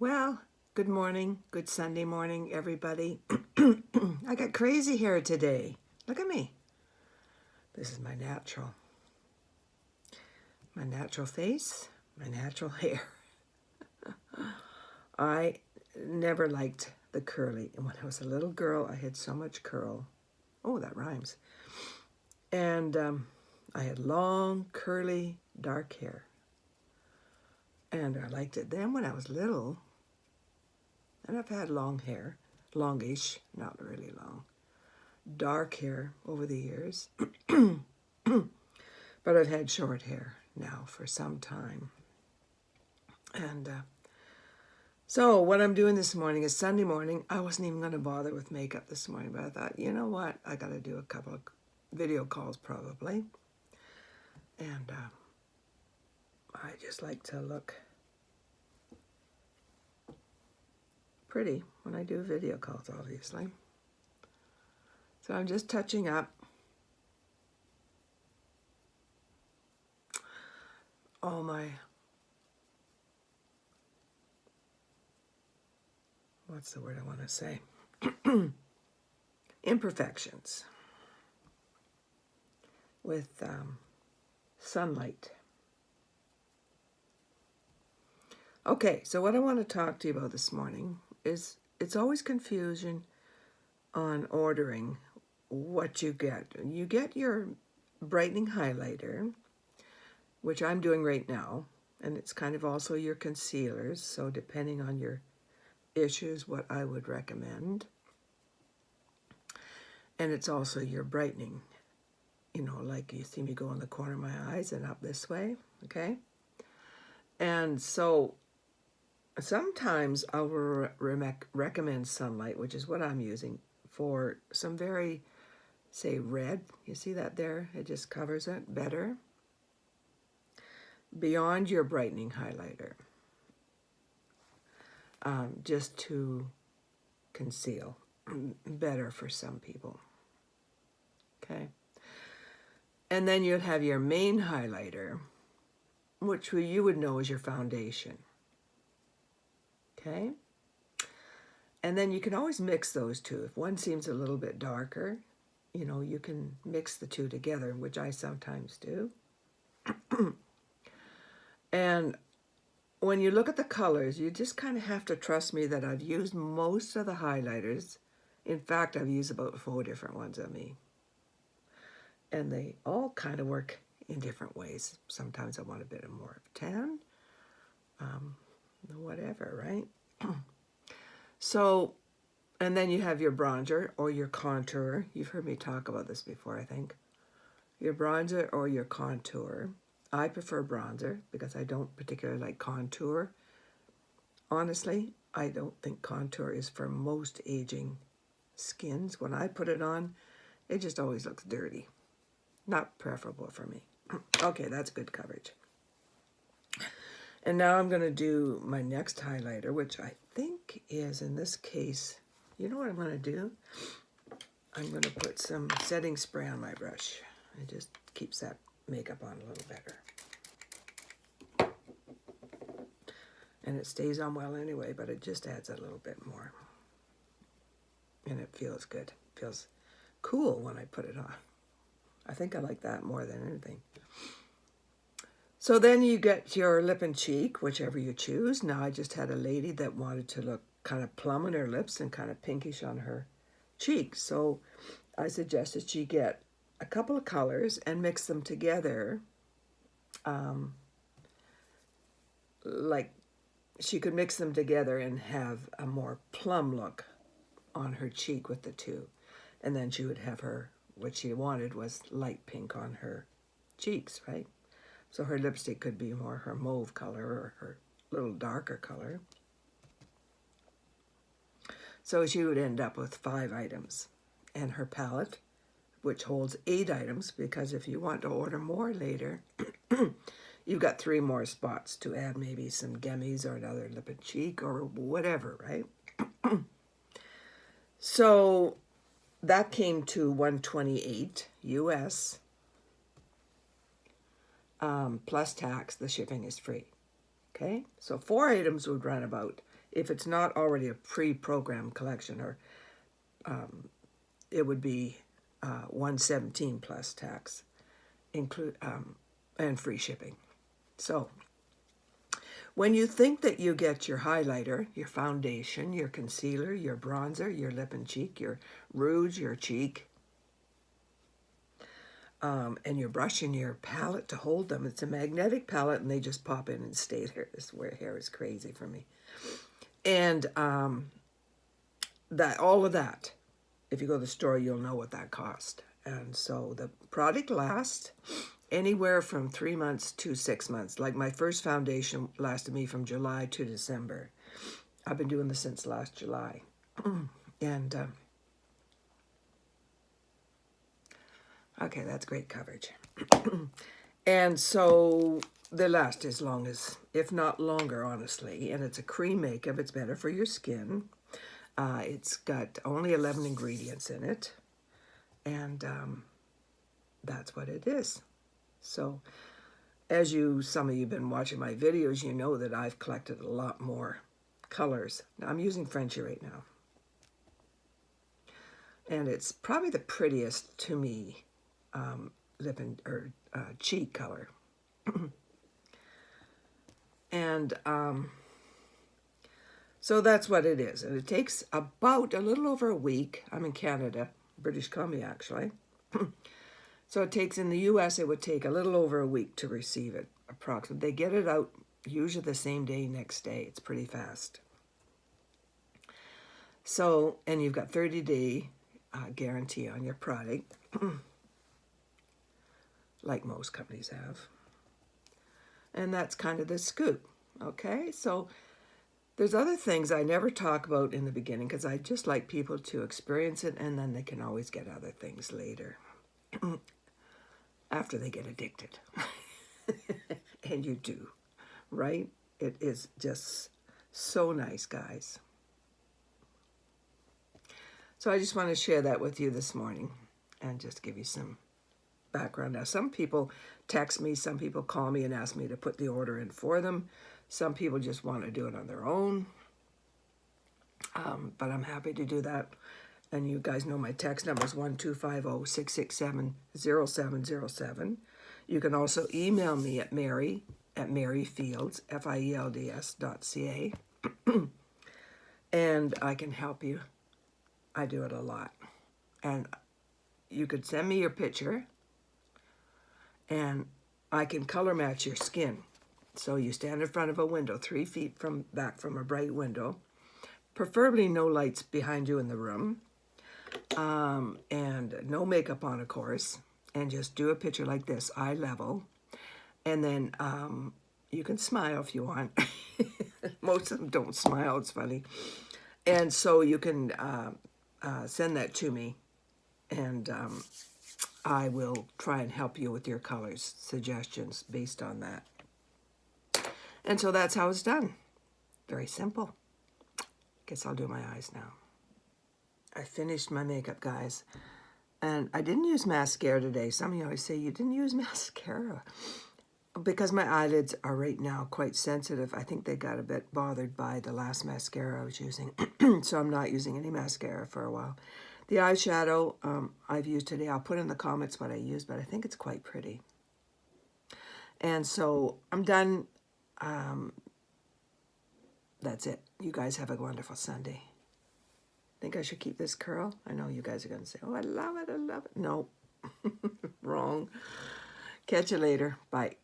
Well, good morning, good Sunday morning, everybody. I got crazy hair today. Look at me. This is my natural face, my natural hair. I never liked the curly. And when I was a little girl, I had so much curl. Oh, that rhymes. And I had long, curly, dark hair. And I liked it then when I was little. And I've had long hair, longish, not really long. Dark hair over the years, but I've had short hair now for some time. And so what I'm doing this morning is Sunday morning. I wasn't even going to bother with makeup this morning, but I thought, you know what? I got to do a couple of video calls probably. And I just like to look pretty when I do video calls, obviously. So I'm just touching up all my, what's the word I want to say? Imperfections with sunlight. Okay, so what I want to talk to you about this morning is it's always confusion on ordering what you get. You get your brightening highlighter, which I'm doing right now, and it's kind of also your concealers, so depending on your issues, what I would recommend. And it's also your brightening, like you see me go in the corner of my eyes and up this way, okay? And so sometimes I'll recommend sunlight, which is what I'm using, for some very, say, red. You see that there? It just covers it better. Beyond your brightening highlighter, just to conceal better for some people. Okay. And then you'd have your main highlighter, which you would know is your foundation. Okay. And then you can always mix those two. If one seems a little bit darker, you can mix the two together, which I sometimes do. And when you look at the colors, you just kind of have to trust me that I've used most of the highlighters. In fact, I've used about 4 different ones on me. And they all kind of work in different ways. Sometimes I want a bit more of tan, whatever, right? So, and then you have your bronzer or your contour. You've heard me talk about this before, I think. Your bronzer or your contour. I prefer bronzer because I don't particularly like contour. Honestly, I don't think contour is for most aging skins. When I put it on, it just always looks dirty. Not preferable for me. Okay, that's good coverage. And now I'm going to do my next highlighter, which I think is, in this case, you know what I'm going to do? I'm going to put some setting spray on my brush. It just keeps that makeup on a little better. And it stays on well anyway, but it just adds a little bit more. And it feels good. It feels cool when I put it on. I think I like that more than anything. So then you get your lip and cheek, whichever you choose. Now I just had a lady that wanted to look kind of plum on her lips and kind of pinkish on her cheeks. So I suggested she get a couple of colors and mix them together. Like she could mix them together and have a more plum look on her cheek with the two. And then she would have her, what she wanted was light pink on her cheeks, right? So her lipstick could be more her mauve color or her little darker color. So she would end up with 5 items. And her palette, which holds 8 items, because if you want to order more later, you've got 3 more spots to add maybe some gummies or another lip and cheek or whatever, right? So that came to $128 US. Plus tax, the shipping is free. Okay, so 4 items would run about if it's not already a pre-programmed collection, or it would be $117 plus tax, and free shipping. So when you think that you get your highlighter, your foundation, your concealer, your bronzer, your lip and cheek, your rouge, your cheek, and your brush and your palette to hold them. It's a magnetic palette, and they just pop in and stay there. This hair is crazy for me. And that all of that, if you go to the store, you'll know what that cost. And so the product lasts anywhere from 3 months to 6 months. Like my first foundation lasted me from July to December. I've been doing this since last July. And okay, that's great coverage. And so they last as long as, if not longer, honestly. And it's a cream makeup. It's better for your skin. It's got only 11 ingredients in it. And that's what it is. So as some of you have been watching my videos, you know that I've collected a lot more colors. Now, I'm using Frenchie right now. And it's probably the prettiest to me lip or cheek color. And so that's what it is. And it takes about a little over a week. I'm in Canada, British Columbia, actually. So it takes, in the U.S., it would take a little over a week to receive it, approximately. They get it out usually the same day, next day. It's pretty fast. So, and you've got 30-day guarantee on your product, like most companies have. And that's kind of the scoop, okay? So there's other things I never talk about in the beginning because I just like people to experience it, and then they can always get other things later after they get addicted. And you do, right? It is just so nice, guys. So I just want to share that with you this morning and just give you some background. Now, some people text me, some people call me and ask me to put the order in for them. Some people just want to do it on their own. But I'm happy to do that. And you guys know my text number is 1-250-667-0707. You can also email me at Maryfields, Fields.ca. And I can help you. I do it a lot. And you could send me your picture, and I can color match your skin. So you stand in front of a window, 3 feet back from a bright window, preferably no lights behind you in the room, and no makeup on, of course, and just do a picture like this, eye level, and then you can smile if you want. Most of them don't smile, it's funny. And so you can send that to me, and I will try and help you with your colors, suggestions based on that. And so that's how it's done. Very simple. Guess I'll do my eyes now. I finished my makeup, guys. And I didn't use mascara today. Some of you always say, you didn't use mascara. Because my eyelids are right now quite sensitive. I think they got a bit bothered by the last mascara I was using. So I'm not using any mascara for a while. The eyeshadow I've used today, I'll put in the comments what I use, but I think it's quite pretty. And so I'm done. That's it. You guys have a wonderful Sunday. Think I should keep this curl? I know you guys are going to say, oh, I love it, I love it. No, wrong. Catch you later. Bye.